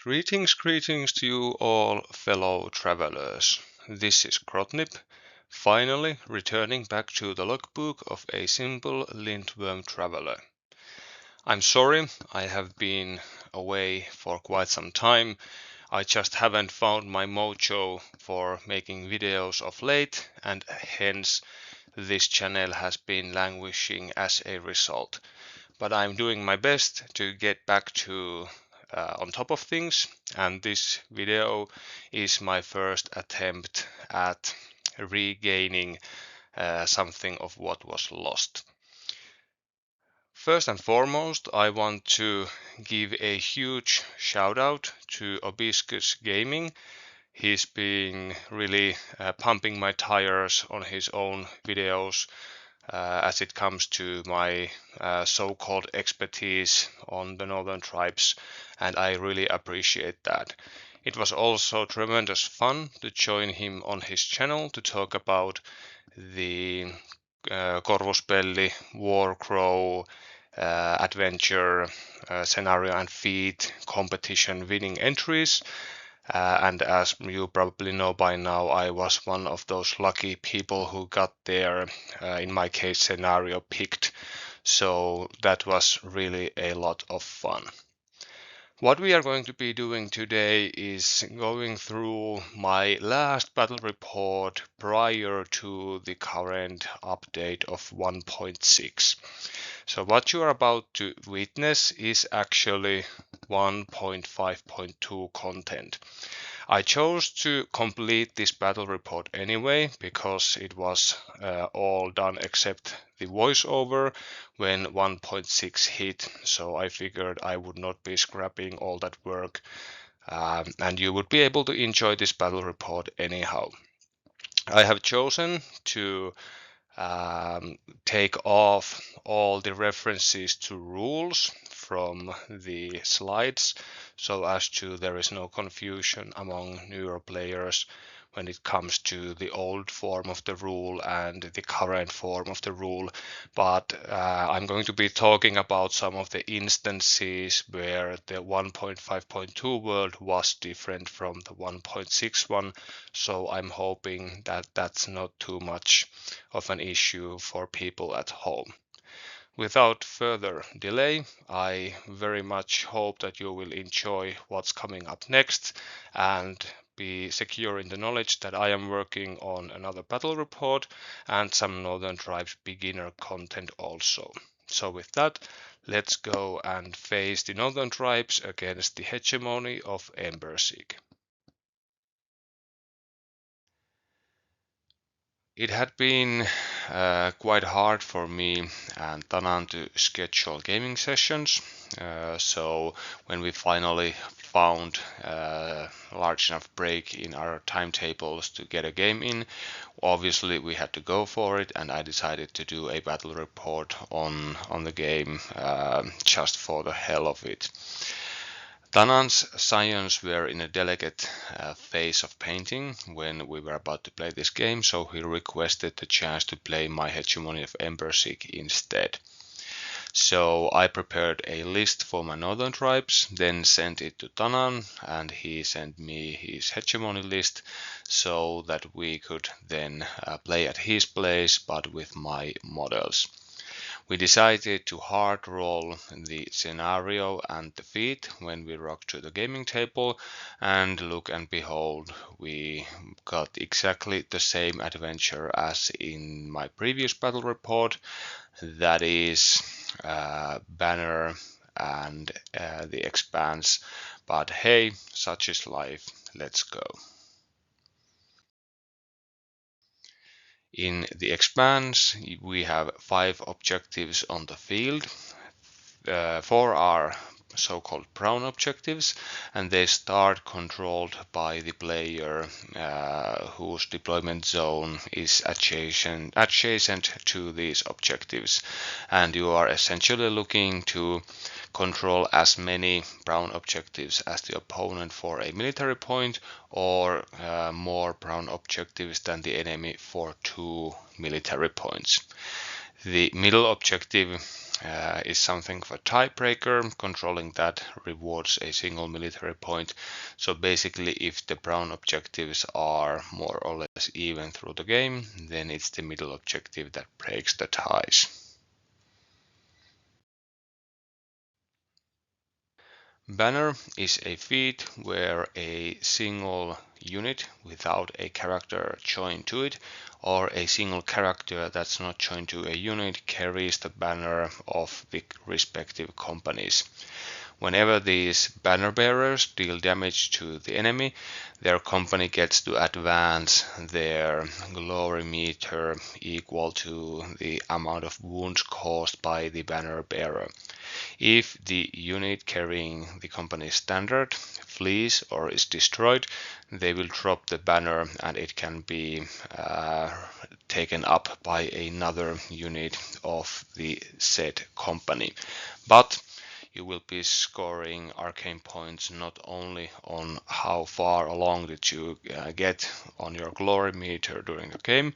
Greetings to you all fellow travelers. This is Grotnip, finally returning back to the logbook of a simple lintworm traveler. I'm sorry, I have been away for quite some time. I just haven't found my mojo for making videos of late, and hence this channel has been languishing as a result. But I'm doing my best to get back to on top of things, and this video is my first attempt at regaining something of what was lost. First and foremost, I want to give a huge shout out to Obiscus Gaming. He's been really pumping my tires on his own videos as it comes to my so-called expertise on the Northern Tribes, and I really appreciate that. It was also tremendous fun to join him on his channel to talk about the Corvuspelli, Warcrow, adventure, scenario and feat competition winning entries. And as you probably know by now, I was one of those lucky people who got their, in my case, scenario picked. So that was really a lot of fun. What we are going to be doing today is going through my last battle report prior to the current update of 1.6. So what you are about to witness is actually 1.5.2 content. I chose to complete this battle report anyway because it was all done except the voiceover when 1.6 hit, so I figured I would not be scrapping all that work and you would be able to enjoy this battle report anyhow. I have chosen to take off all the references to rules from the slides so as to there is no confusion among newer players when it comes to the old form of the rule and the current form of the rule. But I'm going to be talking about some of the instances where the 1.5.2 world was different from the 1.6 one, so I'm hoping that that's not too much of an issue for people at home. Without further delay, I very much hope that you will enjoy what's coming up next and be secure in the knowledge that I am working on another battle report and some Northern Tribes beginner content also. So with that, let's go and face the Northern Tribes against the Hegemony of Embersig. It had been quite hard for me and Tanan to schedule gaming sessions. So when we finally found a large enough break in our timetables to get a game in, obviously we had to go for it, and I decided to do a battle report on the game just for the hell of it. Tanan's scions were in a delicate phase of painting when we were about to play this game, so he requested the chance to play my Hegemony of Embersig instead. So I prepared a list for my Northern Tribes, then sent it to Tanan, and he sent me his Hegemony list so that we could then play at his place but with my models. We decided to hard roll the scenario and the feat when we rocked to the gaming table, and look and behold, we got exactly the same adventure as in my previous battle report. That is Banner and the Expanse, but hey, such is life, let's go. In the Expanse, we have 5 objectives on the field. 4 are so-called brown objectives, and they start controlled by the player whose deployment zone is adjacent to these objectives, and you are essentially looking to control as many brown objectives as the opponent for a military point, or more brown objectives than the enemy for 2 military points. The middle objective is something of a tiebreaker. Controlling that rewards a single military point. So basically, if the brown objectives are more or less even through the game, then it's the middle objective that breaks the ties. Banner is a feat where a single unit without a character joined to it, or a single character that's not joined to a unit carries the banner of the respective companies. Whenever these banner bearers deal damage to the enemy, their company gets to advance their glory meter equal to the amount of wounds caused by the banner bearer. If the unit carrying the company's standard flees or is destroyed, they will drop the banner and it can be taken up by another unit of the said company. But you will be scoring arcane points not only on how far along did you get on your glory meter during the game,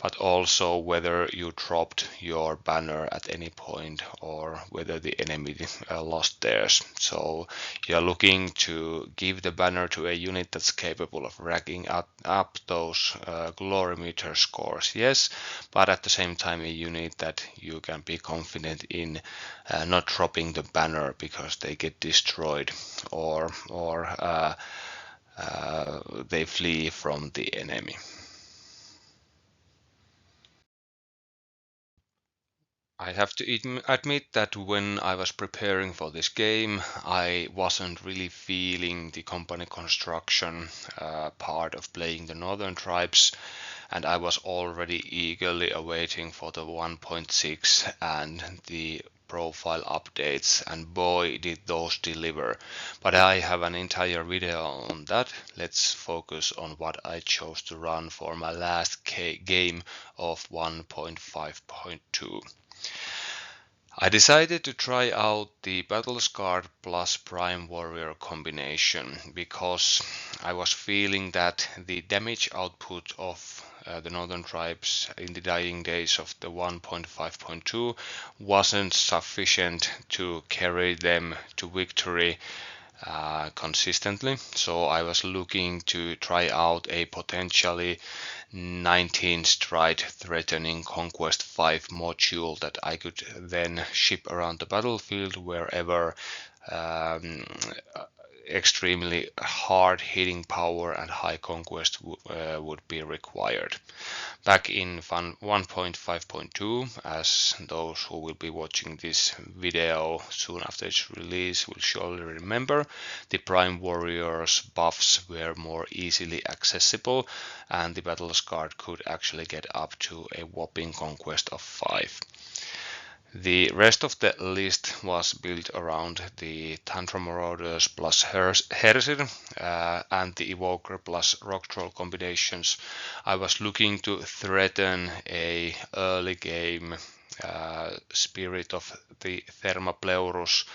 but also whether you dropped your banner at any point or whether the enemy lost theirs. So you're looking to give the banner to a unit that's capable of racking up those glory meter scores, yes, but at the same time a unit that you can be confident in not dropping the banner because they get destroyed or they flee from the enemy. I have to admit that when I was preparing for this game, I wasn't really feeling the company construction part of playing the Northern Tribes, and I was already eagerly awaiting for the 1.6 and the profile updates, and boy did those deliver. But I have an entire video on that. Let's focus on what I chose to run for my last game of 1.5.2. I decided to try out the Battle Scarred plus Prime Warrior combination because I was feeling that the damage output of the Northern Tribes in the dying days of the 1.5.2 wasn't sufficient to carry them to victory consistently. So I was looking to try out a potentially 19 stride threatening Conquest 5 module that I could then ship around the battlefield wherever extremely hard hitting power and high conquest would be required. Back in 1.5.2, as those who will be watching this video soon after its release will surely remember, the Prime Warriors buffs were more easily accessible and the Battle Scarred could actually get up to a whopping conquest of 5. The rest of the list was built around the Tundra Marauders plus Hersir and the Evoker plus Rock Troll combinations. I was looking to threaten a early game Spirit of the Thermopleurus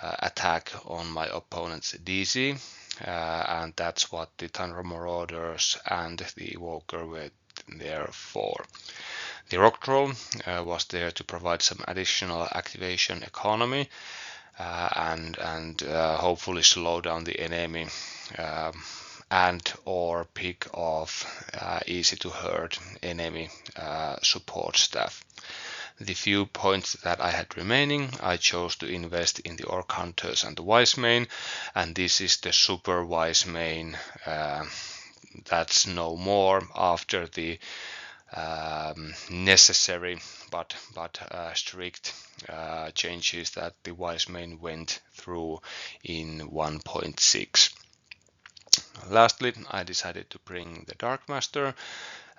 attack on my opponent's DC, and that's what the Tundra Marauders and the Evoker were there for. The Rock Troll was there to provide some additional activation economy and hopefully slow down the enemy and or pick off easy to hurt enemy support staff. The few points that I had remaining, I chose to invest in the Orc Hunters and the Wise Mane, and this is the Super Wise Mane that's no more after the necessary but strict changes that the Wise Mane went through in 1.6. Lastly, I decided to bring the Dark Master.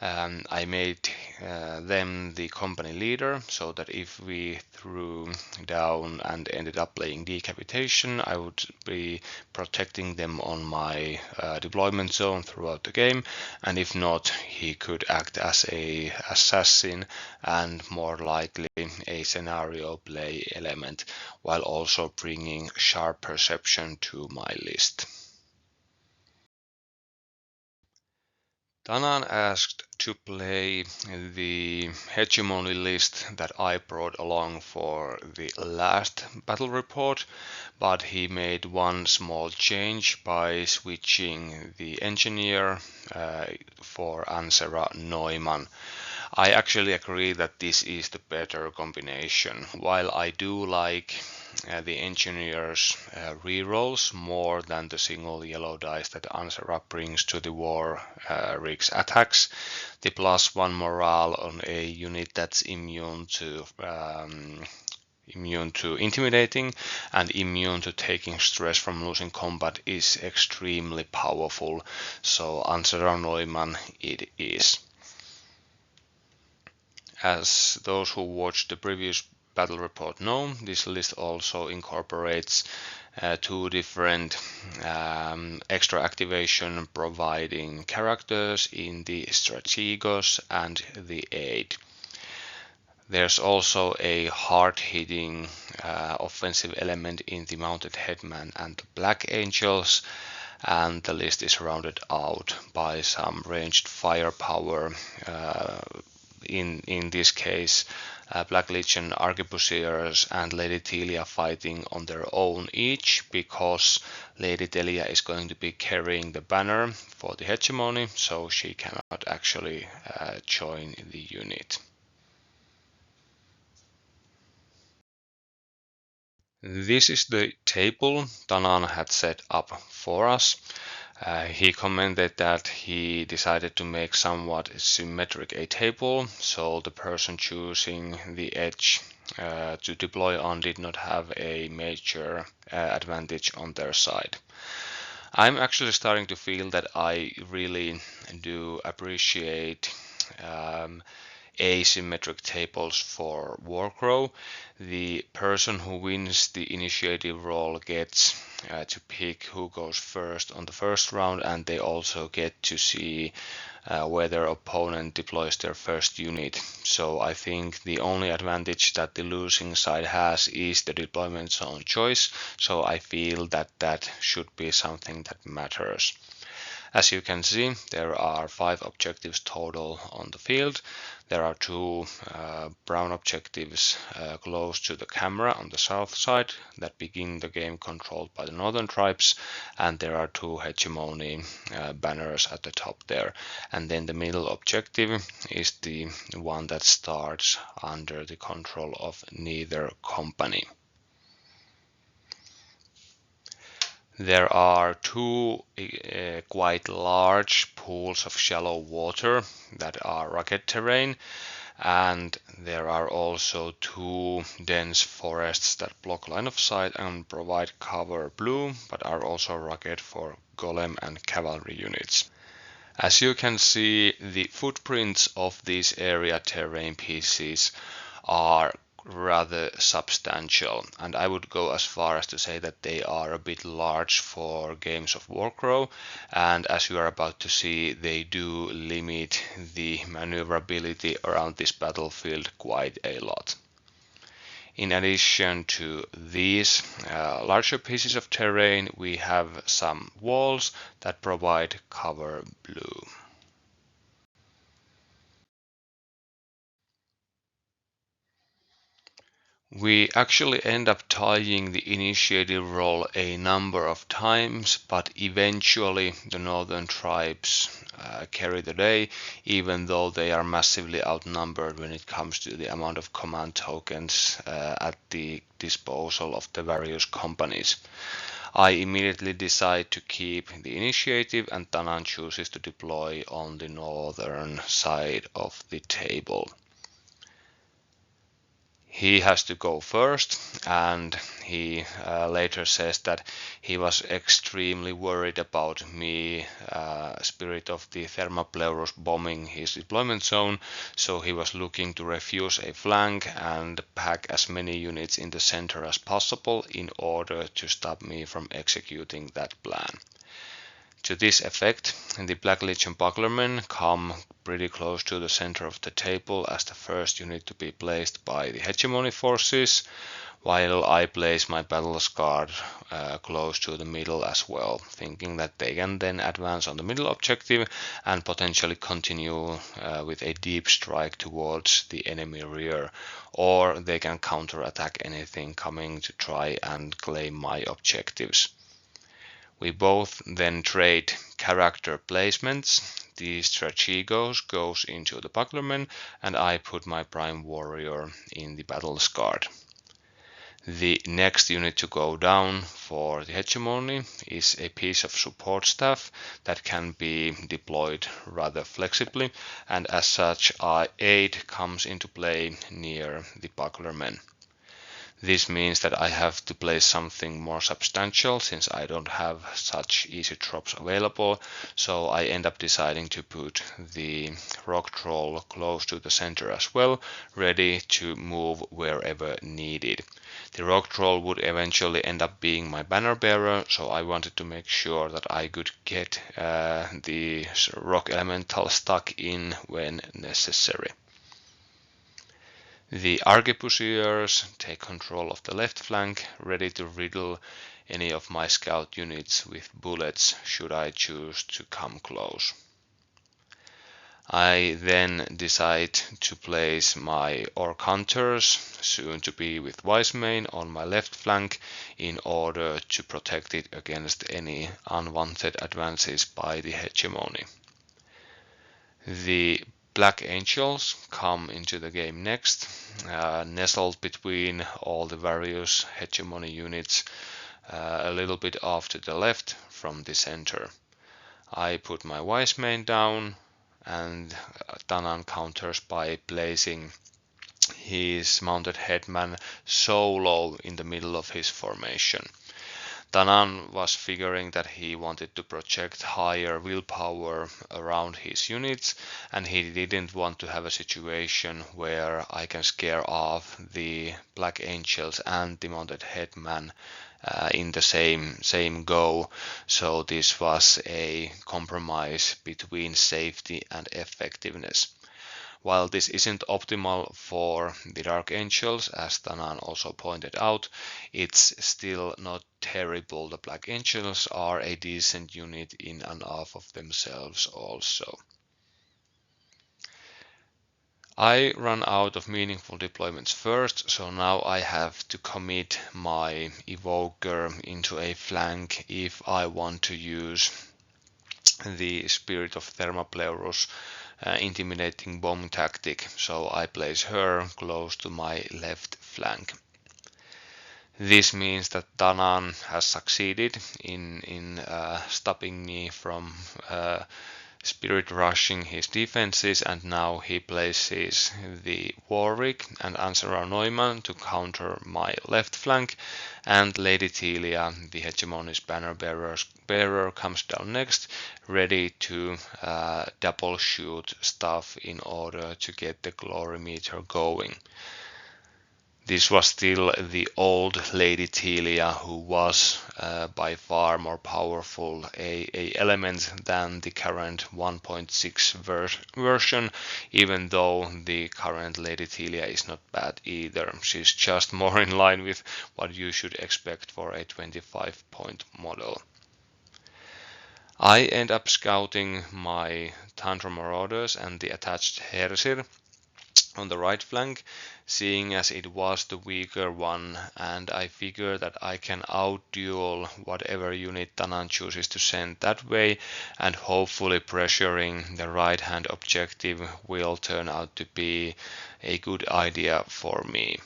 I made them the company leader so that if we threw down and ended up playing Decapitation, I would be protecting them on my deployment zone throughout the game, and if not, he could act as a assassin and more likely a scenario play element, while also bringing sharp perception to my list. Tanan asked to play the hegemony list that I brought along for the last battle report, but he made one small change by switching the engineer for Ansera Neumann. I actually agree that this is the better combination. While I do like the engineer's rerolls more than the single yellow dice that Ansara brings to the war rigs attacks, the +1 morale on a unit that's immune to intimidating and immune to taking stress from losing combat is extremely powerful. So Ansara Neumann it is. As those who watched the previous battle report know, this list also incorporates two different extra activation providing characters in the Strategos and the Aid. There's also a hard-hitting offensive element in the Mounted Headman and the Black Angels, and the list is rounded out by some ranged firepower. In this case, Black Legion Arquebusiers and Lady Telia fighting on their own each, because Lady Telia is going to be carrying the banner for the hegemony, so she cannot actually join the unit. This is the table Tanan had set up for us. He commented that he decided to make somewhat symmetric a table, so the person choosing the edge to deploy on did not have a major advantage on their side. I'm actually starting to feel that I really do appreciate asymmetric tables for Warcrow. The person who wins the initiative roll gets to pick who goes first on the first round, and they also get to see where their opponent deploys their first unit. So I think the only advantage that the losing side has is the deployment zone choice, so I feel that that should be something that matters. As you can see, there are 5 objectives total on the field. There are 2 brown objectives close to the camera on the south side that begin the game controlled by the northern tribes, and there are 2 hegemony banners at the top there. And then the middle objective is the one that starts under the control of neither company. There are 2 quite large pools of shallow water that are rugged terrain, and there are also 2 dense forests that block line of sight and provide cover blue, but are also rugged for golem and cavalry units. As you can see, the footprints of these area terrain pieces are rather substantial, and I would go as far as to say that they are a bit large for games of Warcrow, and as you are about to see, they do limit the maneuverability around this battlefield quite a lot. In addition to these larger pieces of terrain, we have some walls that provide cover blue. We actually end up tying the initiative roll a number of times, but eventually the northern tribes carry the day, even though they are massively outnumbered when it comes to the amount of command tokens at the disposal of the various companies. I immediately decide to keep the initiative, and Tanan chooses to deploy on the northern side of the table. He has to go first, and he later says that he was extremely worried about me, Spirit of the Thermopleurus, bombing his deployment zone, so he was looking to refuse a flank and pack as many units in the center as possible in order to stop me from executing that plan. To this effect, the Black Legion Bucklermen come pretty close to the center of the table as the first unit to be placed by the Hegemony forces, while I place my Battle's Guard close to the middle as well, thinking that they can then advance on the middle objective and potentially continue with a deep strike towards the enemy rear, or they can counterattack anything coming to try and claim my objectives. We both then trade character placements. The Strategos goes into the Bucklerman and I put my Prime Warrior in the Battle's Guard. The next unit to go down for the Hegemony is a piece of support staff that can be deployed rather flexibly, and as such aid comes into play near the Bucklerman. This means that I have to place something more substantial since I don't have such easy drops available, so I end up deciding to put the rock troll close to the center as well, ready to move wherever needed. The rock troll would eventually end up being my banner bearer, so I wanted to make sure that I could get the rock elemental stuck in when necessary. The arquebusiers take control of the left flank, ready to riddle any of my scout units with bullets should I choose to come close. I then decide to place my orc hunters, soon to be with Wisemane, on my left flank in order to protect it against any unwanted advances by the Hegemony. The Black Angels come into the game next, nestled between all the various Hegemony units, a little bit off to the left from the center. I put my Wisemane down, and Danan counters by placing his mounted headman so low in the middle of his formation. Danan was figuring that he wanted to project higher willpower around his units, and he didn't want to have a situation where I can scare off the Black Angels and the mounted headman in the same go, so this was a compromise between safety and effectiveness. While this isn't optimal for the Dark Angels, as Danan also pointed out, it's still not terrible. The Black Angels are a decent unit in and of themselves also. I run out of meaningful deployments first, so now I have to commit my Evoker into a flank if I want to use the Spirit of Thermopleurus intimidating bomb tactic, so I place her close to my left flank. This means that Danan has succeeded in stopping me from spirit rushing his defenses, and now he places the Warwick and Ansara Neumann to counter my left flank, and Lady Telia, the Hegemony's banner bearer, comes down next, ready to double shoot stuff in order to get the glory meter going. This was still the old Lady Telia, who was by far more powerful a element than the current 1.6 version, even though the current Lady Telia is not bad either. She's just more in line with what you should expect for a 25-point model. I end up scouting my Tundra Marauders and the attached Hersir on the right flank, seeing as it was the weaker one, and I figure that I can outduel whatever unit Danan chooses to send that way, and hopefully pressuring the right hand objective will turn out to be a good idea for me.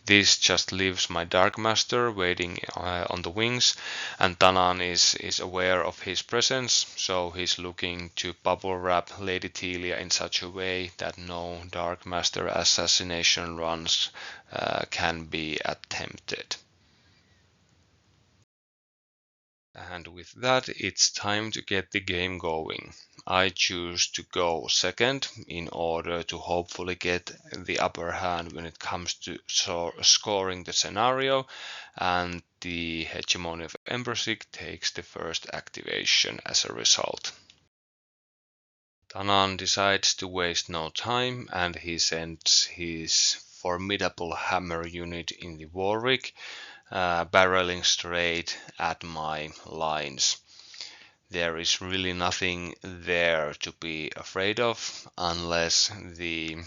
This just leaves my Dark Master waiting on the wings, and Danan is aware of his presence, so he's looking to bubble wrap Lady Telia in such a way that no Dark Master assassination runs can be attempted. And with that, it's time to get the game going. I choose to go second in order to hopefully get the upper hand when it comes to scoring the scenario, and the Hegemony of Embersig takes the first activation as a result. Tanan decides to waste no time and he sends his formidable hammer unit in the Warwick, barreling straight at my lines. There is really nothing there to be afraid of unless the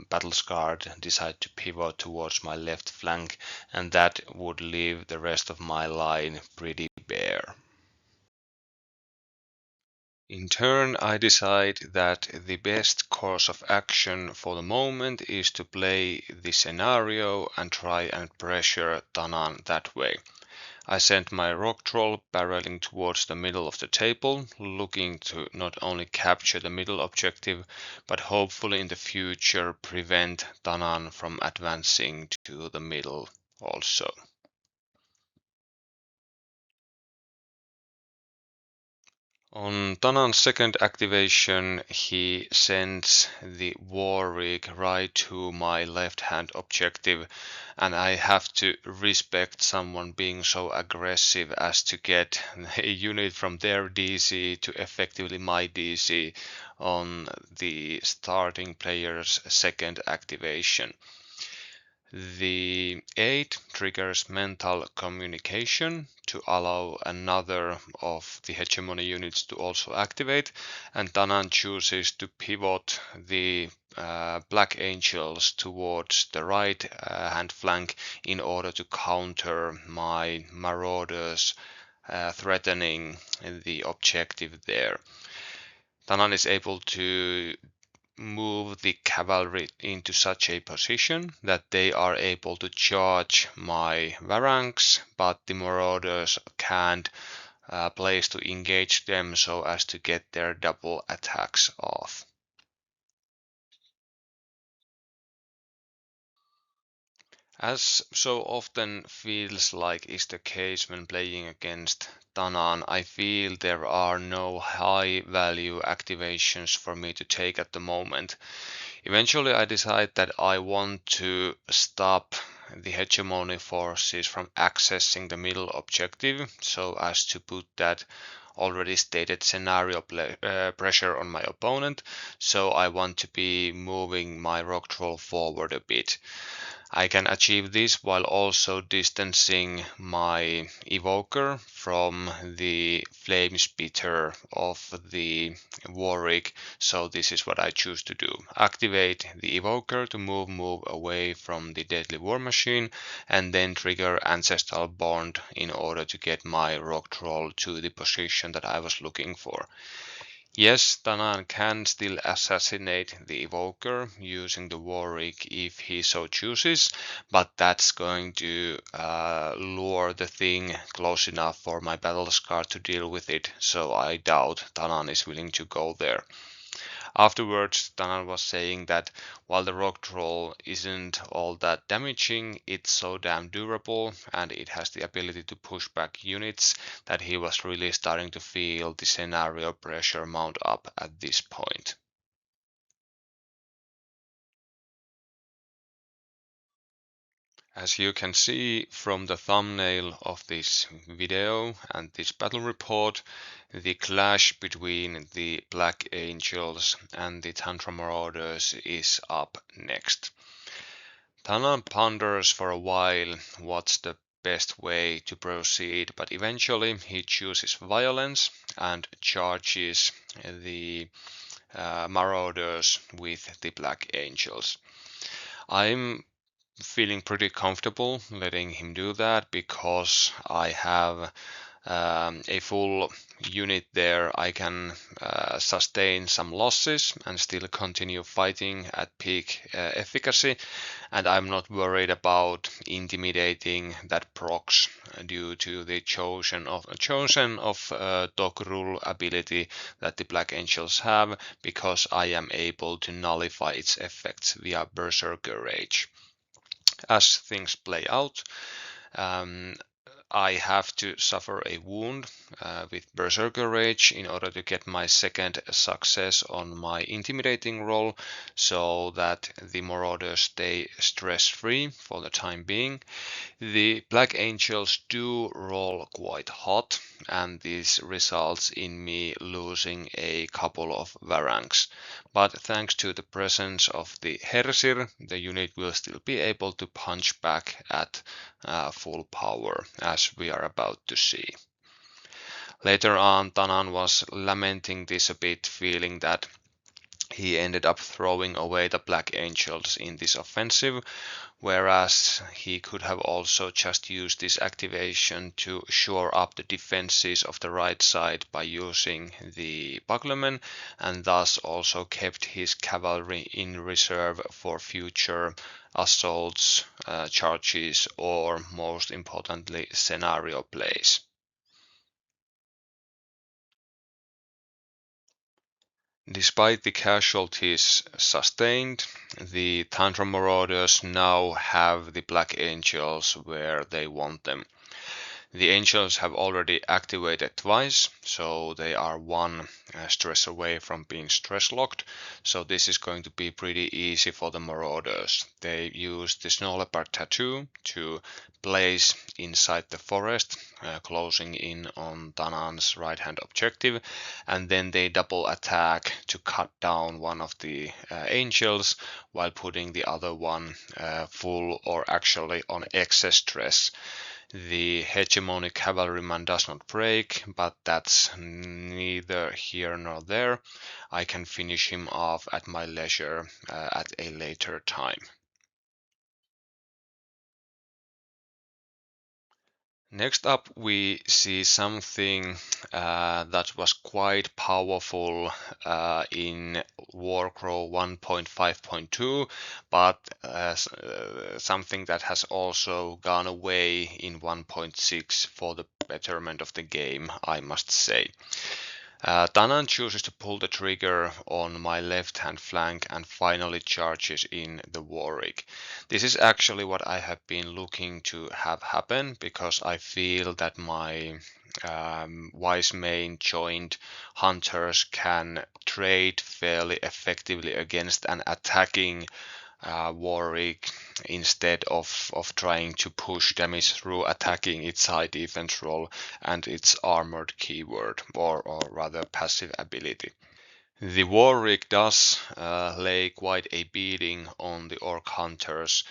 battle-scarred decide to pivot towards my left flank, and that would leave the rest of my line pretty bare. In turn, I decide that the best course of action for the moment is to play the scenario and try and pressure Tanan that way. I sent my rock troll barreling towards the middle of the table, looking to not only capture the middle objective, but hopefully in the future prevent Tanan from advancing to the middle also. On Tanan's second activation, he sends the Warwick right to my left-hand objective, and I have to respect someone being so aggressive as to get a unit from their DC to effectively my DC on the starting player's second activation. The 8 triggers mental communication to allow another of the hegemony units to also activate, and Tanan chooses to pivot the Black Angels towards the right hand flank in order to counter my Marauders threatening the objective there. Tanan is able to move the cavalry into such a position that they are able to charge my phalanx, but the marauders can't place to engage them so as to get their double attacks off. As so often feels like is the case when playing against Tanan, I feel there are no high value activations for me to take at the moment. Eventually I decide that I want to stop the hegemony forces from accessing the middle objective so as to put that already stated scenario pressure on my opponent, so I want to be moving my rock troll forward a bit. I can achieve this while also distancing my evoker from the flame spitter of the Warwick, so this is what I choose to do. Activate the evoker to move away from the deadly war machine, and then trigger ancestral bond in order to get my rock troll to the position that I was looking for. Yes, Tanan can still assassinate the evoker using the Warwick if he so chooses, but that's going to lure the thing close enough for my battle scar to deal with it, so I doubt Tanan is willing to go there. Afterwards, Tanan was saying that while the rock troll isn't all that damaging, it's so damn durable and it has the ability to push back units that he was really starting to feel the scenario pressure mount up at this point. As you can see from the thumbnail of this video and this battle report, the clash between the Black Angels and the Tantra Marauders is up next. Tanan ponders for a while what's the best way to proceed, but eventually he chooses violence and charges the Marauders with the Black Angels. I'm feeling pretty comfortable letting him do that because I have a full unit there. I can sustain some losses and still continue fighting at peak efficacy, and I'm not worried about intimidating that procs due to the chosen of dog rule ability that the Black Angels have, because I am able to nullify its effects via Berserker Rage. As things play out, I have to suffer a wound with Berserker Rage in order to get my second success on my intimidating roll, so that the Marauders stay stress-free for the time being. The Black Angels do roll quite hot, and this results in me losing a couple of Varangs. But thanks to the presence of the Hersir, the unit will still be able to punch back at full power, as we are about to see. Later on, Tanan was lamenting this a bit, feeling that he ended up throwing away the Black Angels in this offensive, whereas he could have also just used this activation to shore up the defenses of the right side by using the Bucklermen, and thus also kept his cavalry in reserve for future assaults, charges, or most importantly, scenario plays. Despite the casualties sustained, the Tundra Marauders now have the Black Angels where they want them. The Angels have already activated twice, so they are one stress away from being stress locked. So this is going to be pretty easy for the Marauders. They use the Snow Leopard Tattoo to place inside the forest, closing in on Danan's right hand objective, and then they double attack to cut down one of the Angels while putting the other one full or actually on excess stress. The hegemonic cavalryman does not break, but that's neither here nor there. I can finish him off at my leisure at a later time. Next up, we see something that was quite powerful in Warcrow 1.5.2, but something that has also gone away in 1.6 for the betterment of the game, I must say. Tanan chooses to pull the trigger on my left-hand flank and finally charges in the Warwick. This is actually what I have been looking to have happen, because I feel that my Wise Mane joined hunters can trade fairly effectively against an attacking Warwick instead of trying to push damage through attacking its high defense roll and its armored keyword, or rather passive ability. The Warwick does lay quite a beating on the Orc Hunters,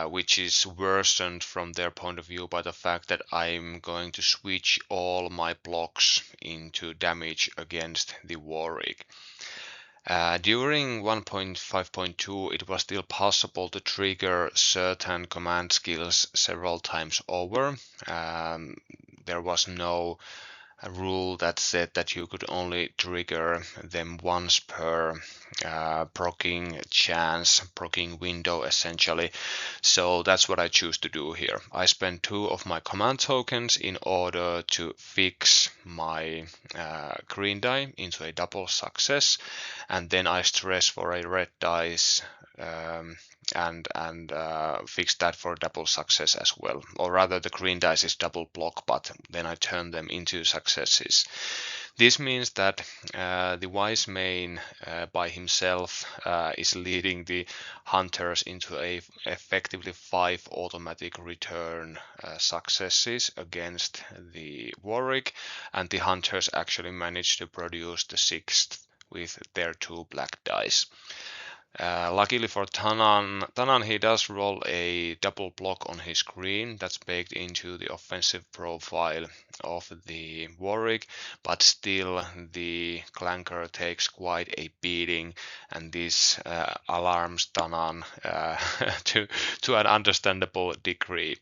which is worsened from their point of view by the fact that I'm going to switch all my blocks into damage against the Warwick. During 1.5.2 it was still possible to trigger certain command skills several times over. There was no rule that said that you could only trigger them once per proccing chance, proccing window essentially. So that's what I choose to do here. I spend 2 of my command tokens in order to fix my green die into a double success, and then I stress for a red dice and fix that for double success as well. Or rather, the green dice is double block, but then I turn them into successes. This means that the Wise Mane by himself is leading the hunters into a effectively 5 automatic return successes against the Warwick, and the hunters actually managed to produce the 6th with their 2 black dice. Luckily for Tanan, he does roll a double block on his green that's baked into the offensive profile of the Warwick, but still the Clanker takes quite a beating, and this alarms Tanan to an understandable degree.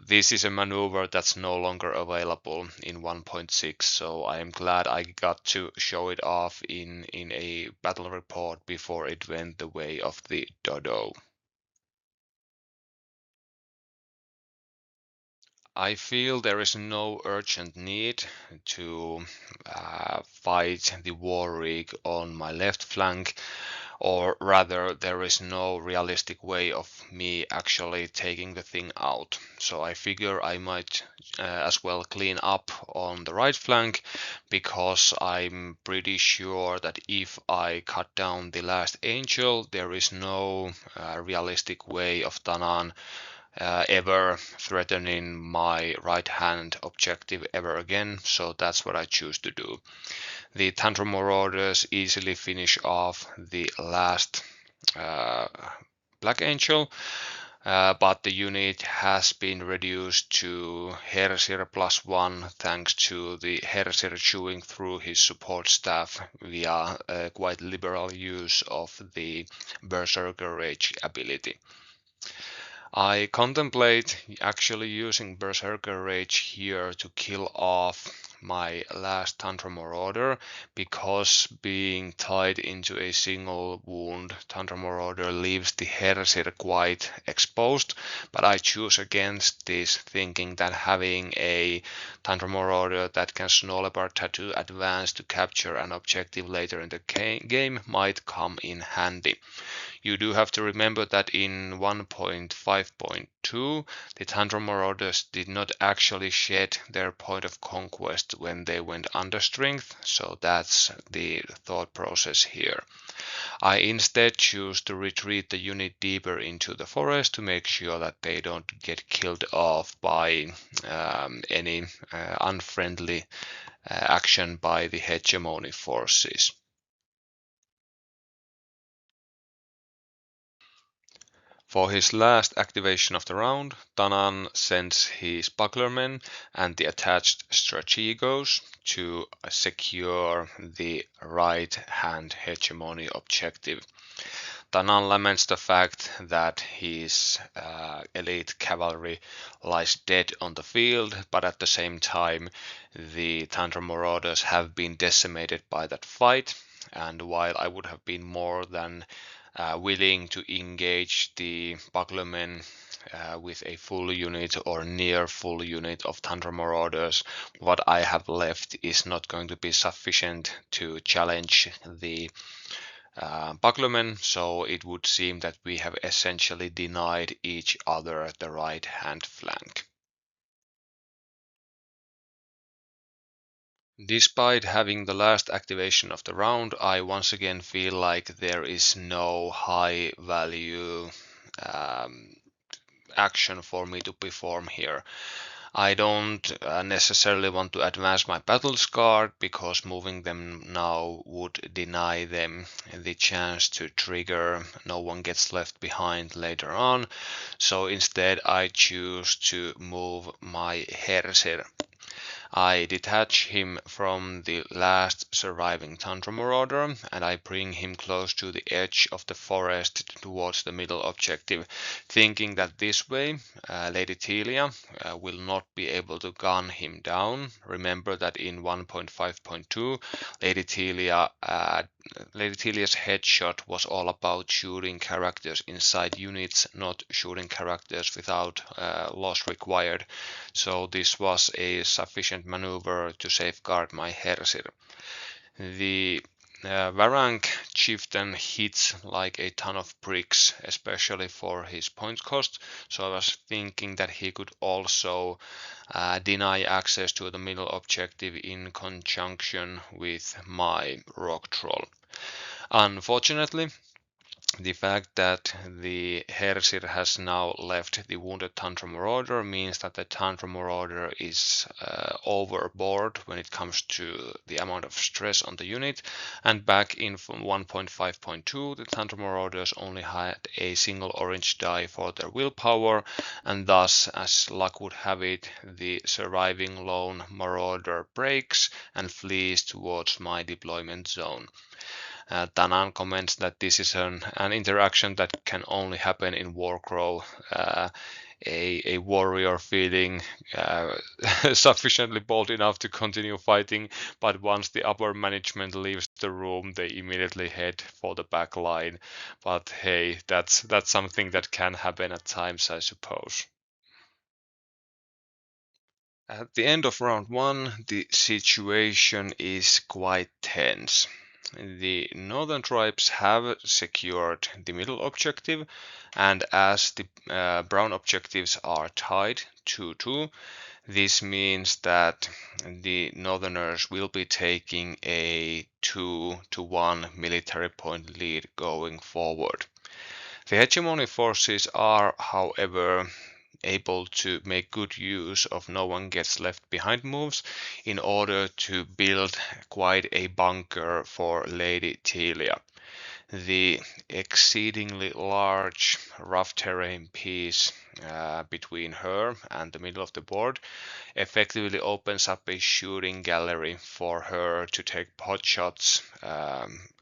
This is a maneuver that's no longer available in 1.6, so I am glad I got to show it off in a battle report before it went the way of the dodo. I feel there is no urgent need to fight the Warwick on my left flank. or rather there is no realistic way of me actually taking the thing out. So I figure I might as well clean up on the right flank, because I'm pretty sure that if I cut down the last angel, there is no realistic way of Danan ever threatening my right hand objective ever again, so that's what I choose to do. The Tantrum Marauders easily finish off the last Black Angel, but the unit has been reduced to Hersir +1 thanks to the Hersir chewing through his support staff via quite liberal use of the Berserker Rage ability. I contemplate actually using Berserker Rage here to kill off my last Tundra Marauder, because being tied into a single wound, Tundra Marauder leaves the Hersir quite exposed, but I choose against this, thinking that having a Tundra Marauder that can Snowleopard Tattoo advance to capture an objective later in the game might come in handy. You do have to remember that in 1.5.2, the Tundra Marauders did not actually shed their point of conquest when they went under strength, so that's the thought process here. I instead choose to retreat the unit deeper into the forest to make sure that they don't get killed off by any unfriendly action by the Hegemony forces. For his last activation of the round, Danan sends his Bucklermen and the attached Strategos to secure the right-hand hegemony objective. Danan laments the fact that his elite cavalry lies dead on the field, but at the same time the Tundra Marauders have been decimated by that fight, and while I would have been more than willing to engage the Bucklermen with a full unit or near full unit of Tundra Marauders, what I have left is not going to be sufficient to challenge the Bucklermen, so it would seem that we have essentially denied each other the right hand flank. Despite having the last activation of the round, I once again feel like there is no high value action for me to perform here. I don't necessarily want to advance my battle scarred, because moving them now would deny them the chance to trigger No One Gets Left Behind later on, so instead I choose to move my Hersir. I detach him from the last surviving Tundra Marauder, and I bring him close to the edge of the forest towards the middle objective, thinking that this way Lady Telia will not be able to gun him down. Remember that in 1.5.2 Lady Telia's headshot was all about shooting characters inside units, not shooting characters without loss required, so this was a sufficient maneuver to safeguard my Hersir. The Varang chieftain hits like a ton of bricks, especially for his point cost, so I was thinking that he could also deny access to the middle objective in conjunction with my rock troll. Unfortunately, the fact that the Hersir has now left the wounded Tundra Marauder means that the Tundra Marauder is overboard when it comes to the amount of stress on the unit, and back in 1.5.2 the Tundra Marauders only had a single orange die for their willpower, and thus, as luck would have it, the surviving lone Marauder breaks and flees towards my deployment zone. Danan comments that this is an interaction that can only happen in Warcrow, a warrior feeling sufficiently bold enough to continue fighting, but once the upper management leaves the room, they immediately head for the back line. But hey, that's something that can happen at times, I suppose. At the end of round 1, the situation is quite tense. the northern tribes have secured the middle objective, and as the brown objectives are tied 2-2, this means that the northerners will be taking a 2-1 military point lead going forward. The hegemony forces are, however, able to make good use of no one gets left behind moves in order to build quite a bunker for Lady Telia. The exceedingly large rough terrain piece between her and the middle of the board effectively opens up a shooting gallery for her to take pot shots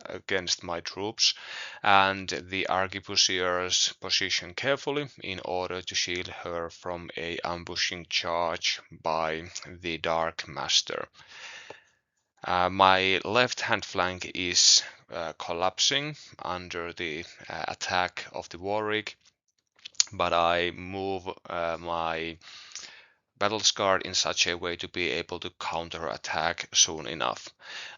against my troops, and the arquebusiers position carefully in order to shield her from a ambushing charge by the Dark Master. My left hand flank is collapsing under the attack of the Warwick, but I move my battle scarred in such a way to be able to counter-attack soon enough.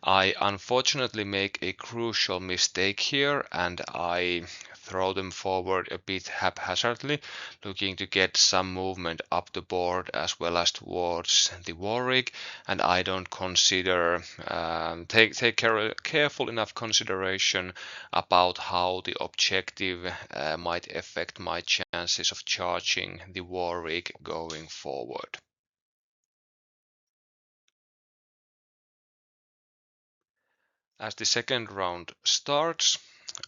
I unfortunately make a crucial mistake here, and I throw them forward a bit haphazardly, looking to get some movement up the board as well as towards the Warwick, and I don't consider take careful enough consideration about how the objective might affect my chances of charging the Warwick going forward. As the second round starts,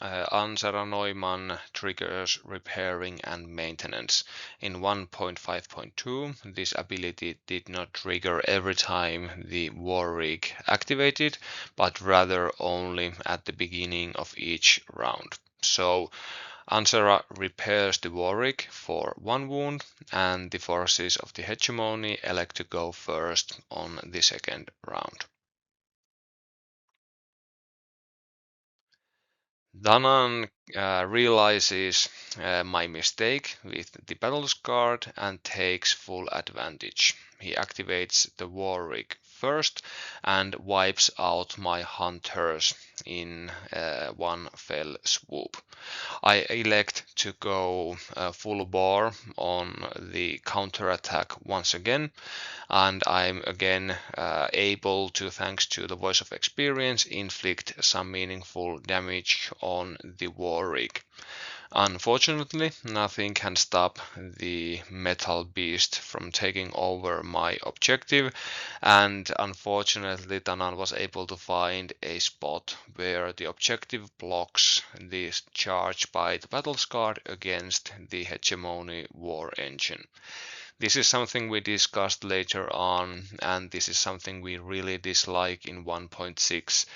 Ansara Neumann triggers repairing and maintenance. In 1.5.2, this ability did not trigger every time the Warwick activated, but rather only at the beginning of each round. So Ansara repairs the Warwick for 1 wound, and the forces of the hegemony elect to go first on the second round. Danan realizes my mistake with the battle scarred and takes full advantage. He activates the Warwick first and wipes out my hunters in one fell swoop. I elect to go full bore on the counterattack once again, and I'm again able to, thanks to the voice of experience, inflict some meaningful damage on the Warwick. Unfortunately, nothing can stop the metal beast from taking over my objective, and unfortunately Tanan was able to find a spot where the objective blocks this charge by the battle scarred against the hegemony war engine. This is something we discussed later on, and this is something we really dislike in 1.6.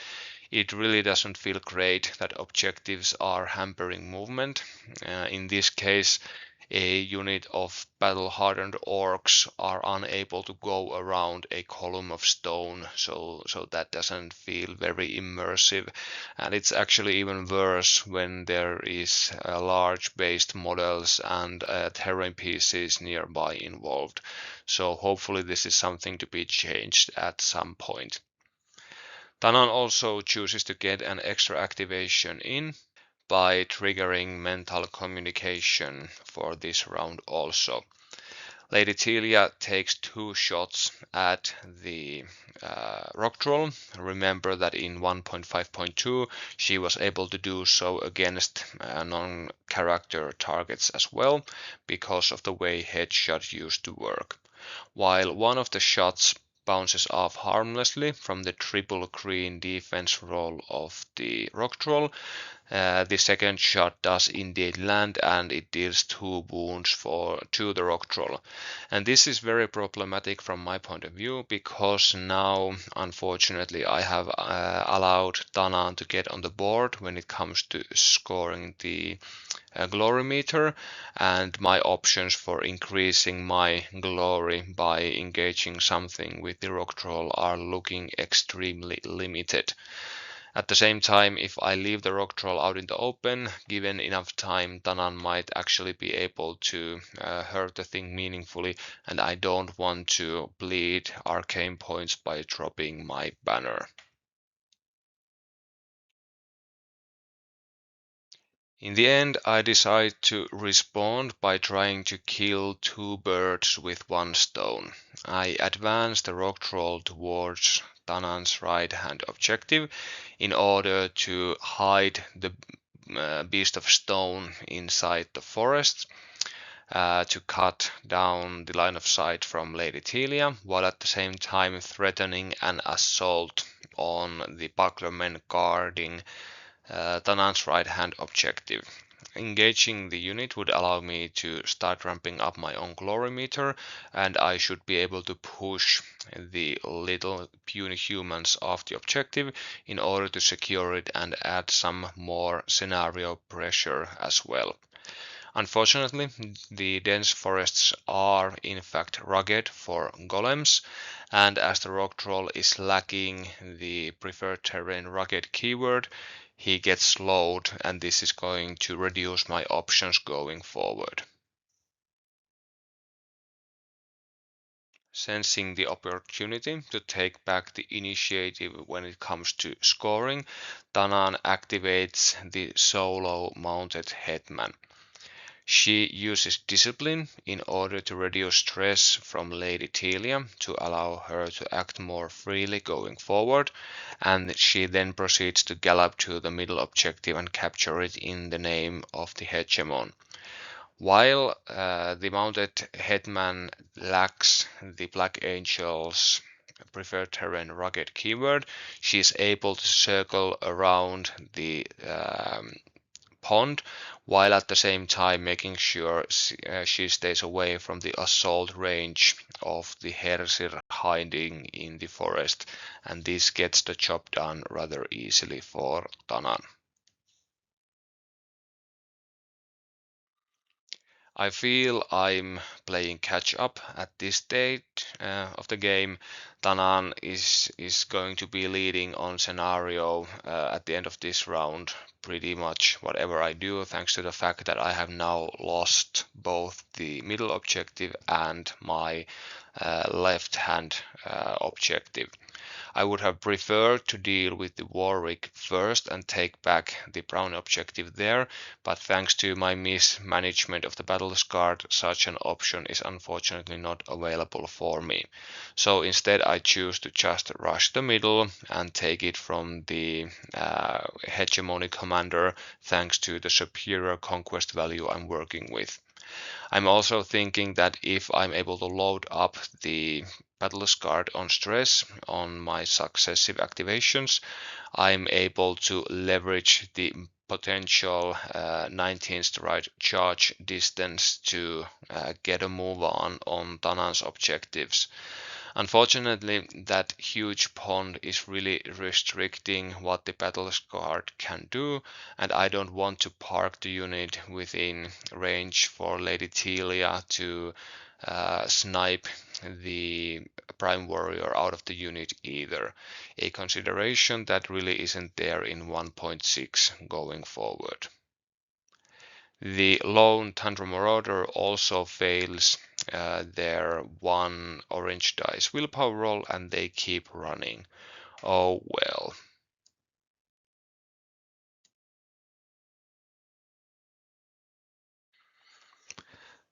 It really doesn't feel great that objectives are hampering movement. In this case, a unit of battle-hardened orcs are unable to go around a column of stone, so that doesn't feel very immersive. And it's actually even worse when there is large based models and terrain pieces nearby involved. So hopefully this is something to be changed at some point. Tanan also chooses to get an extra activation in by triggering mental communication for this round also. Lady Telia takes 2 shots at the rock troll. Remember that in 1.5.2 she was able to do so against non-character targets as well, because of the way headshot used to work. While one of the shots bounces off harmlessly from the triple green defense roll of the rock troll, the second shot does indeed land, and it deals 2 wounds to the rock troll. And this is very problematic from my point of view, because now unfortunately I have allowed Tanan to get on the board when it comes to scoring the glory meter, and my options for increasing my glory by engaging something with the rock troll are looking extremely limited. At the same time, if I leave the rock troll out in the open, given enough time, Tanan might actually be able to hurt the thing meaningfully, and I don't want to bleed arcane points by dropping my banner. In the end, I decide to respond by trying to kill two birds with one stone. I advance the rock troll towards Tanan's right-hand objective in order to hide the beast of stone inside the forest, to cut down the line of sight from Lady Telia, while at the same time threatening an assault on the bucklermen guarding Tanan's right-hand objective. Engaging the unit would allow me to start ramping up my own glory meter, and I should be able to push the little puny humans off the objective in order to secure it and add some more scenario pressure as well. Unfortunately, the dense forests are in fact rugged for golems, and as the rock troll is lacking the preferred terrain rugged keyword, he gets slowed, and this is going to reduce my options going forward. Sensing the opportunity to take back the initiative when it comes to scoring, Tanan activates the solo mounted headman. She uses discipline in order to reduce stress from Lady Telia to allow her to act more freely going forward, and she then proceeds to gallop to the middle objective and capture it in the name of the Hegemon. While the mounted headman lacks the Black Angel's preferred terrain rugged keyword, she is able to circle around the pond, while at the same time making sure she stays away from the assault range of the Hersir hiding in the forest, and this gets the job done rather easily for Tanan. I feel I'm playing catch up at this stage of the game. Tanan is going to be leading on scenario at the end of this round pretty much whatever I do, thanks to the fact that I have now lost both the middle objective and my left hand objective. I would have preferred to deal with the Warwick first and take back the brown objective there, but thanks to my mismanagement of the battle scarred, such an option is unfortunately not available for me. So instead I choose to just rush the middle and take it from the hegemony commander, thanks to the superior conquest value I'm working with. I'm also thinking that if I'm able to load up the battle scarred on stress on my successive activations, I'm able to leverage the potential 19 stride charge distance to get a move on Tanan's objectives. Unfortunately, that huge pond is really restricting what the battle scarred can do, and I don't want to park the unit within range for Lady Telia to snipe the Prime Warrior out of the unit either. A consideration that really isn't there in 1.6 going forward. The lone Tundra Marauder also fails their one orange dice willpower roll, and they keep running. Oh well.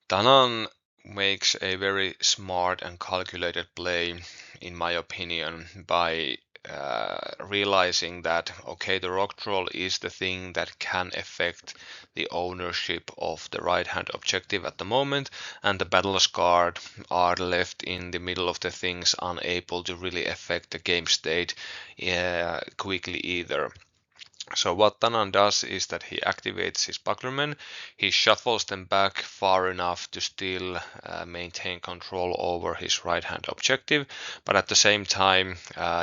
Tanan makes a very smart and calculated play, in my opinion, by realizing that okay, the rock troll is the thing that can affect the ownership of the right hand objective at the moment, and the battle scarred are left in the middle of the things, unable to really affect the game state quickly either. So what Tanan does is that he activates his bucklermen, he shuffles them back far enough to still maintain control over his right hand objective, but at the same time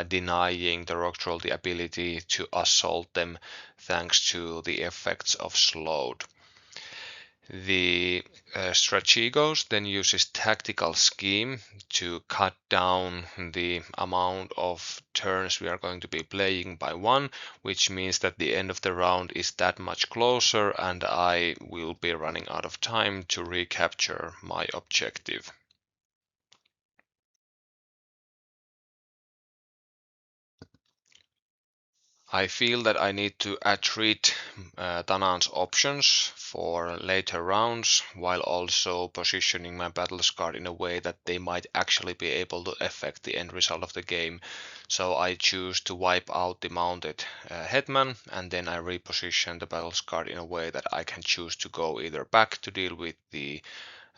denying the rock troll the ability to assault them thanks to the effects of slowed. The Strategos then uses tactical scheme to cut down the amount of turns we are going to be playing by one, which means that the end of the round is that much closer and I will be running out of time to recapture my objective. I feel that I need to treat Danan's options for later rounds while also positioning my battles card in a way that they might actually be able to affect the end result of the game. So I choose to wipe out the mounted headman, and then I reposition the battles card in a way that I can choose to go either back to deal with the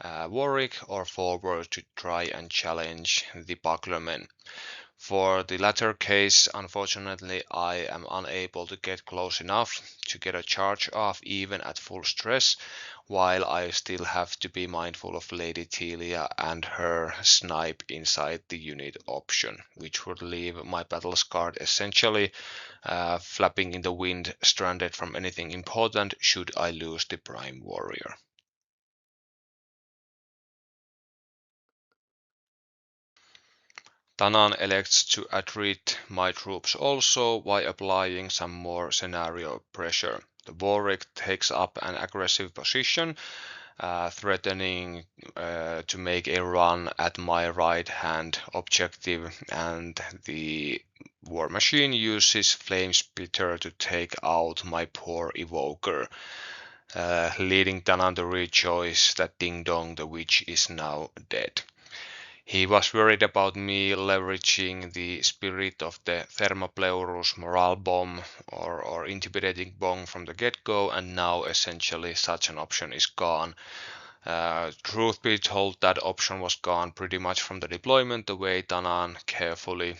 Warwick or forward to try and challenge the Bucklermen. For the latter case, unfortunately, I am unable to get close enough to get a charge off even at full stress, while I still have to be mindful of Lady Telia and her snipe inside the unit option, which would leave my battles card essentially flapping in the wind, stranded from anything important should I lose the Prime Warrior. Tanan elects to treat my troops also by applying some more scenario pressure. The Warwick takes up an aggressive position, threatening to make a run at my right hand objective, and the War Machine uses Flame Spitter to take out my poor evoker, leading Tanan to rejoice that Ding Dong the witch is now dead. He was worried about me leveraging the spirit of the Thermopleurus morale bomb or intimidating bomb from the get-go, and now essentially such an option is gone. Truth be told, that option was gone pretty much from the deployment, the way Tanan carefully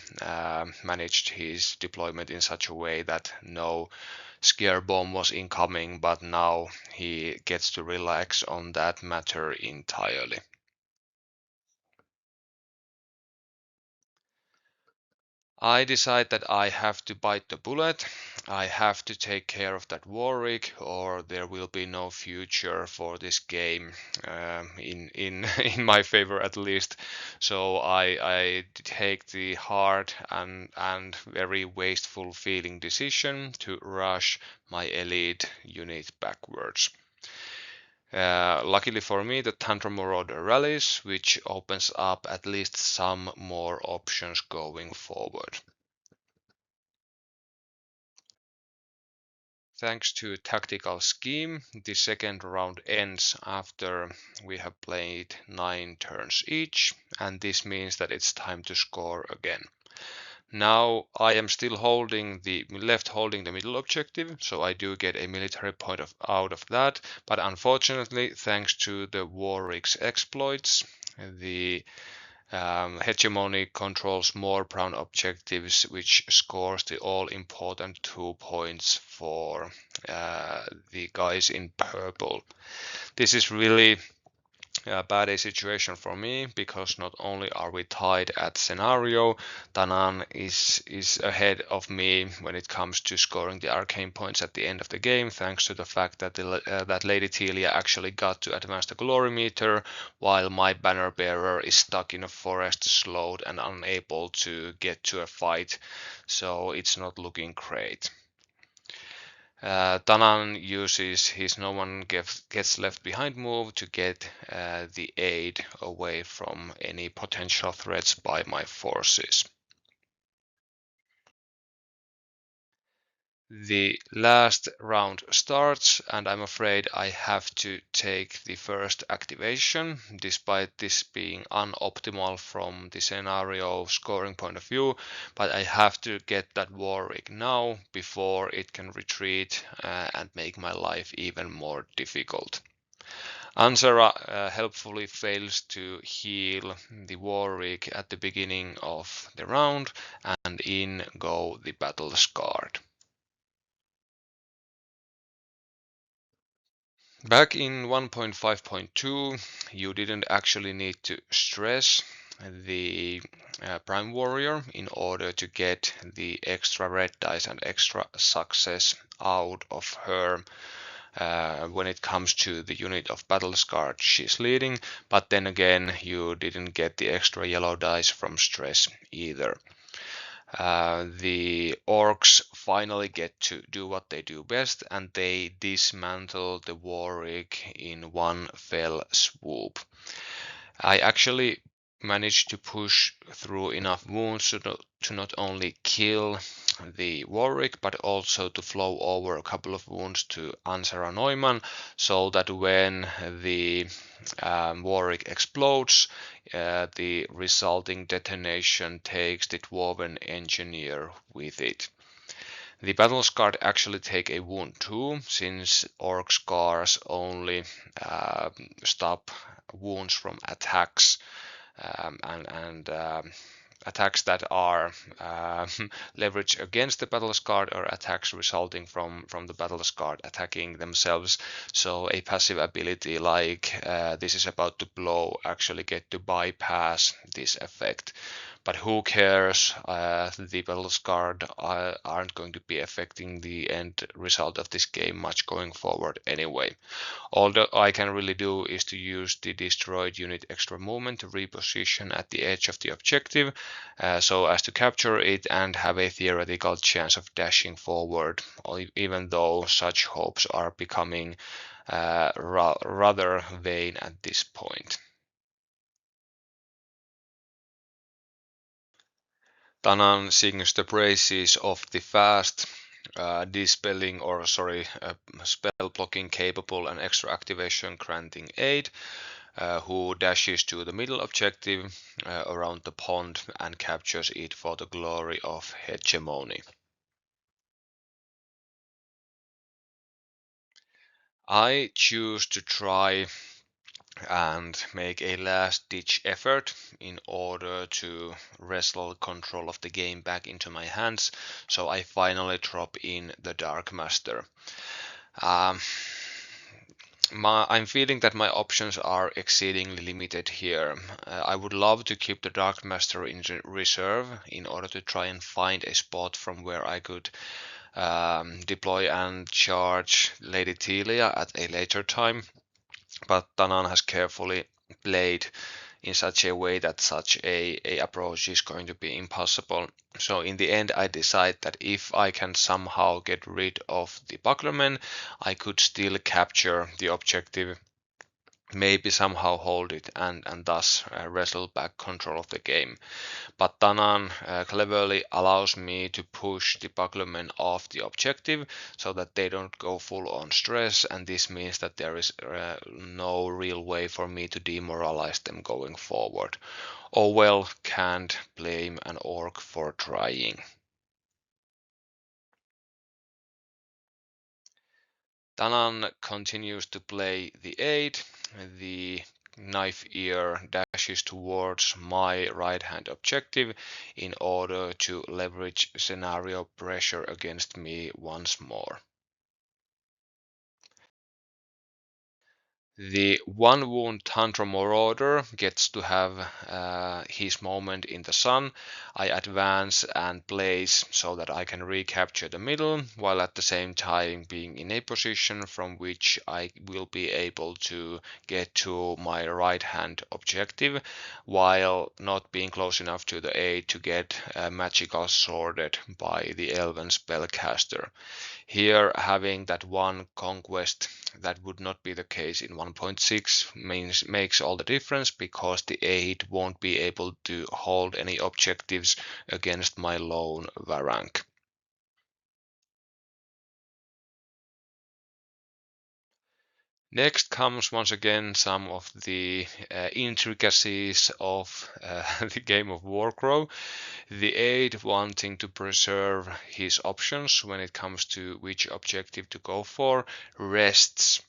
managed his deployment in such a way that no scare bomb was incoming, but now he gets to relax on that matter entirely. I decide that I have to bite the bullet. I have to take care of that Warwick, or there will be no future for this game, in in my favor at least. So I take the hard and very wasteful feeling decision to rush my elite unit backwards. Luckily for me, the Tantrum Marauder rallies, which opens up at least some more options going forward. Thanks to tactical scheme, the second round ends after we have played 9 turns each, and this means that it's time to score again. Now I am still holding the middle objective, so I do get a military point out of that, but unfortunately, thanks to the Warwick's exploits, the Hegemony controls more brown objectives, which scores the all-important 2 points for the guys in purple. This is really bad a situation for me, because not only are we tied at scenario, Tanan is ahead of me when it comes to scoring the arcane points at the end of the game, thanks to the fact that that Lady Telia actually got to advance the glory meter, while my banner bearer is stuck in a forest, slowed and unable to get to a fight, so it's not looking great. Tanan uses his no one gets left behind move to get the aid away from any potential threats by my forces. The last round starts, and I'm afraid I have to take the first activation, despite this being unoptimal from the scenario scoring point of view, but I have to get that Warwick now before it can retreat and make my life even more difficult. Ansara helpfully fails to heal the Warwick at the beginning of the round, and in go the battle scarred. Back in 1.5.2, you didn't actually need to stress the Prime Warrior in order to get the extra red dice and extra success out of her when it comes to the unit of battle scarred she's leading, but then again, you didn't get the extra yellow dice from stress either. The orcs finally get to do what they do best, and they dismantle the Warwick in one fell swoop. I actually managed to push through enough wounds to not only kill the Warwick, but also to flow over a couple of wounds to Ansara Neumann, so that when the Warwick explodes, the resulting detonation takes the Dwarven Engineer with it. The battle scarred actually take a wound too, since orc scars only stop wounds from attacks and attacks that are leveraged against the battle scarred or attacks resulting from the battle scarred attacking themselves. So a passive ability like this is about to blow actually get to bypass this effect. But who cares? The battle scarred aren't going to be affecting the end result of this game much going forward anyway. All that I can really do is to use the destroyed unit extra movement to reposition at the edge of the objective so as to capture it and have a theoretical chance of dashing forward, even though such hopes are becoming rather vain at this point. Tanan sings the praises of the fast, dispelling spell blocking capable and extra activation granting aid, who dashes to the middle objective around the pond and captures it for the glory of Hegemony. I choose to try and make a last-ditch effort in order to wrestle control of the game back into my hands, so I finally drop in the Dark Master. I'm feeling that my options are exceedingly limited here. I would love to keep the Dark Master in reserve in order to try and find a spot from where I could deploy and charge Lady Telia at a later time. But Tanan has carefully played in such a way that such a approach is going to be impossible. So in the end I decide that if I can somehow get rid of the bucklermen, I could still capture the objective, maybe somehow hold it and thus wrestle back control of the game. But Tanan cleverly allows me to push the bucklermen off the objective so that they don't go full on stress, and this means that there is no real way for me to demoralize them going forward. Oh well, can't blame an orc for trying. Tanan continues to play the 8. The knife ear dashes towards my right hand objective in order to leverage scenario pressure against me once more. The one wound Tantra Marauder gets to have his moment in the sun. I advance and place so that I can recapture the middle, while at the same time being in a position from which I will be able to get to my right hand objective, while not being close enough to the aid to get magical sworded by the elven spellcaster. Here, having that one conquest that would not be the case in 1.6 makes all the difference, because the aid won't be able to hold any objectives against my lone Varank. Next comes once again some of the intricacies of the game of Warcrow. The aide wanting to preserve his options when it comes to which objective to go for rests.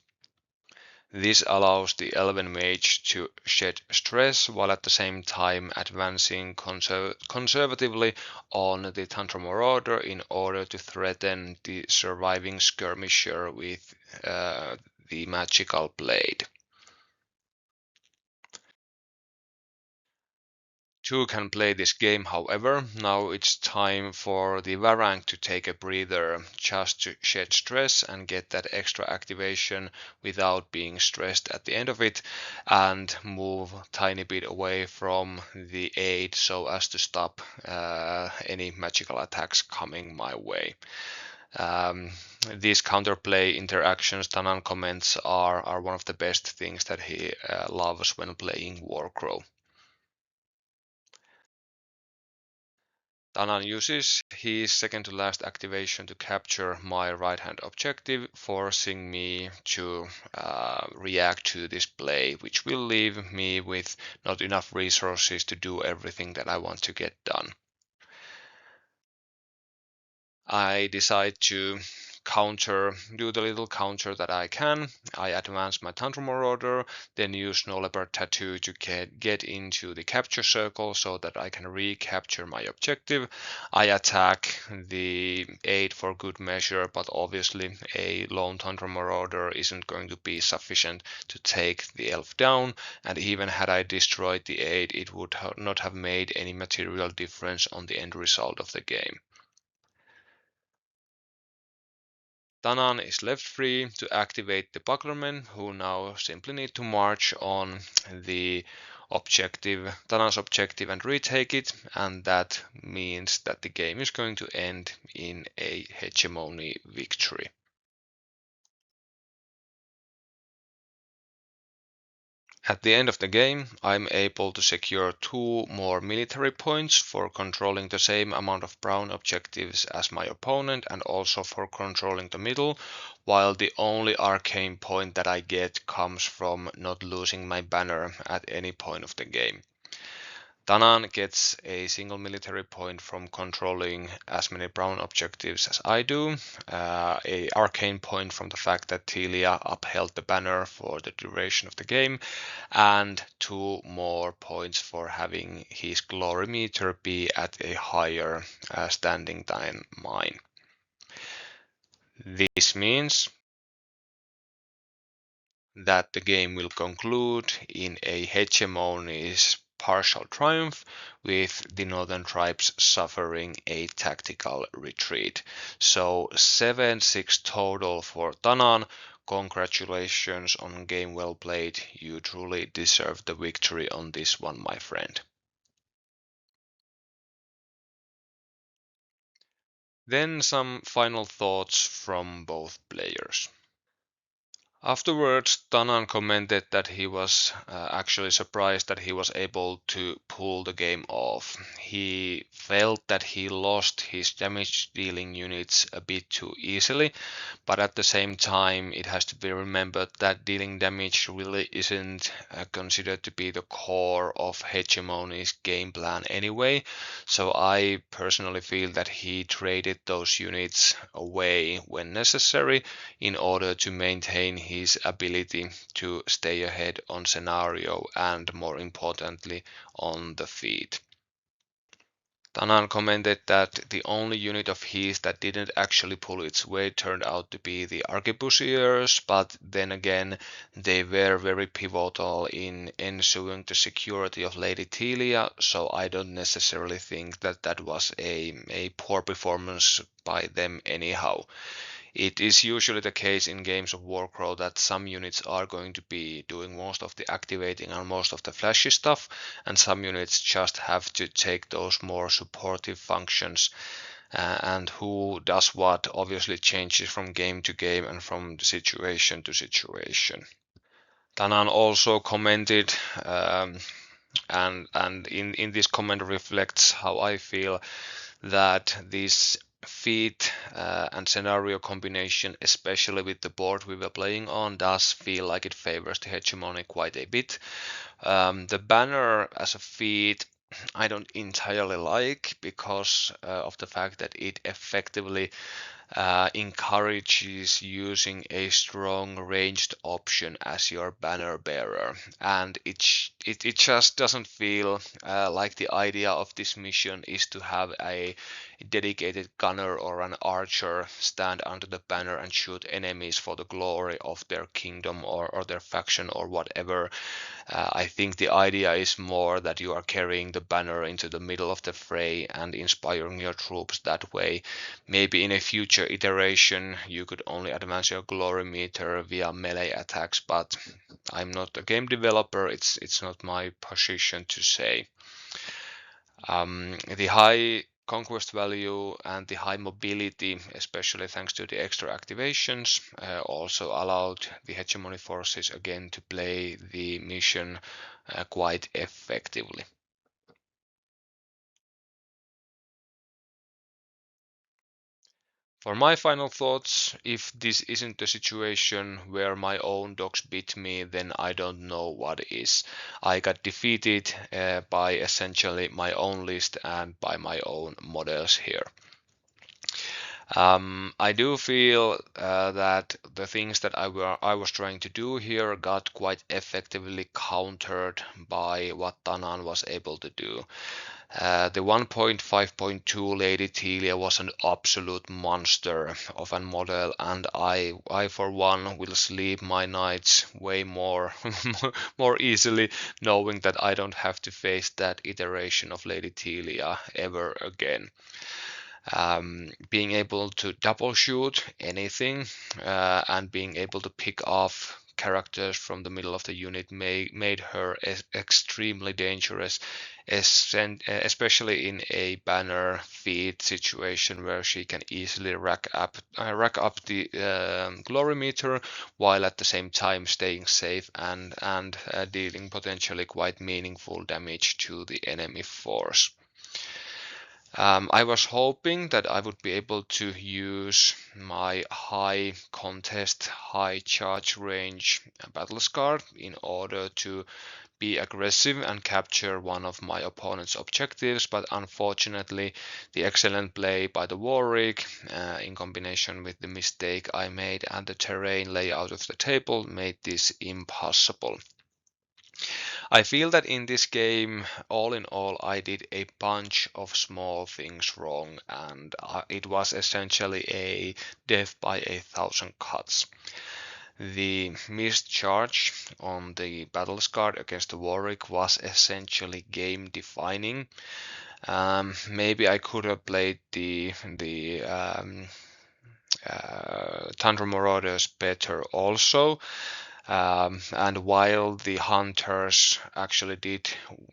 This allows the Elven Mage to shed stress while at the same time advancing conservatively on the Tantra Marauder in order to threaten the surviving skirmisher with the magical blade. Two can play this game, however. Now it's time for the Varank to take a breather, just to shed stress and get that extra activation without being stressed at the end of it, and move a tiny bit away from the aid so as to stop any magical attacks coming my way. These counterplay interactions, Tanan comments, are one of the best things that he loves when playing Warcrow. Tanan uses his second to last activation to capture my right hand objective, forcing me to react to this play, which will leave me with not enough resources to do everything that I want to get done. I decide to do the little counter that I can. I advance my Tantrum Marauder, then use No Leopard Tattoo to get into the capture circle so that I can recapture my objective. I attack the 8 for good measure, but obviously a lone Tantrum Marauder isn't going to be sufficient to take the elf down, and even had I destroyed the 8, it would not have made any material difference on the end result of the game. Tanan is left free to activate the Bucklermen, who now simply need to march on the Tanan's objective and retake it, and that means that the game is going to end in a hegemony victory. At the end of the game, I'm able to secure 2 more military points for controlling the same amount of brown objectives as my opponent and also for controlling the middle, while the only arcane point that I get comes from not losing my banner at any point of the game. Tanan gets a single military point from controlling as many brown objectives as I do, a arcane point from the fact that Telia upheld the banner for the duration of the game, and 2 more points for having his glory meter be at a higher standing than mine. This means that the game will conclude in a hegemony's partial triumph, with the Northern Tribes suffering a tactical retreat. So 7-6 total for Tanan. Congratulations on game well played. You truly deserve the victory on this one, my friend. Then some final thoughts from both players. Afterwards, Tanan commented that he was actually surprised that he was able to pull the game off. He felt that he lost his damage dealing units a bit too easily, but at the same time, it has to be remembered that dealing damage really isn't considered to be the core of Hegemony's game plan anyway. So I personally feel that he traded those units away when necessary in order to maintain his ability to stay ahead on scenario and, more importantly, on the feed. Tanan commented that the only unit of his that didn't actually pull its weight turned out to be the arquebusiers, but then again, they were very pivotal in ensuring the security of Lady Telia, so I don't necessarily think that that was a poor performance by them anyhow. It is usually the case in games of Warcrow that some units are going to be doing most of the activating and most of the flashy stuff, and some units just have to take those more supportive functions. And who does what obviously changes from game to game and from situation to situation. Tanan also commented, and in this comment reflects how I feel, that this feat and scenario combination, especially with the board we were playing on, does feel like it favors the hegemony quite a bit. The banner as a feat I don't entirely like because of the fact that it effectively encourages using a strong ranged option as your banner bearer, and it just doesn't feel like the idea of this mission is to have a dedicated gunner or an archer stand under the banner and shoot enemies for the glory of their kingdom or their faction or whatever. I think the idea is more that you are carrying the banner into the middle of the fray and inspiring your troops that way. Maybe in a future iteration you could only advance your glory meter via melee attacks, but I'm not a game developer, it's not my position to say. The high conquest value and the high mobility, especially thanks to the extra activations, also allowed the hegemony forces again to play the mission quite effectively. For my final thoughts, if this isn't the situation where my own dogs beat me, then I don't know what is. I got defeated by essentially my own list and by my own models here. I do feel that the things that I was trying to do here got quite effectively countered by what Tanan was able to do. The 1.5.2 Lady Telia was an absolute monster of a model, and I for one will sleep my nights way more more easily knowing that I don't have to face that iteration of Lady Telia ever again. Being able to double shoot anything and being able to pick off characters from the middle of the unit made her extremely dangerous, especially in a banner feed situation where she can easily rack up the glory meter while at the same time staying safe and dealing potentially quite meaningful damage to the enemy force. I was hoping that I would be able to use my high contest, high charge range battle scar in order to be aggressive and capture one of my opponent's objectives, but unfortunately the excellent play by the Warwick in combination with the mistake I made and the terrain layout of the table made this impossible. I feel that in this game, all in all, I did a bunch of small things wrong, and it was essentially a death by 1,000 cuts. The missed charge on the battle scar against the Warwick was essentially game defining. Maybe I could have played the Tundra Marauders better also. And while the hunters actually did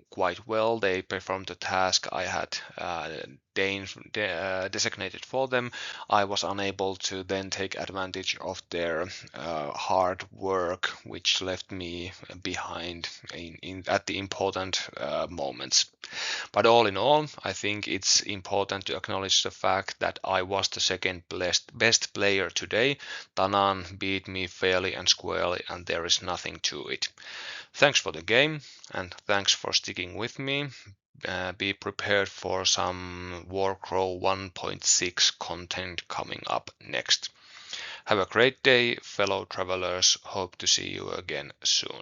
quite well, they performed the task I had designated for them. I was unable to then take advantage of their hard work, which left me behind at the important moments. But all in all, I think it's important to acknowledge the fact that I was the second best player today. Tanan beat me fairly and squarely, and there is nothing to it. Thanks for the game, and thanks for sticking with me. Be prepared for some Warcrow 1.6 content coming up next. Have a great day, fellow travelers. Hope to see you again soon.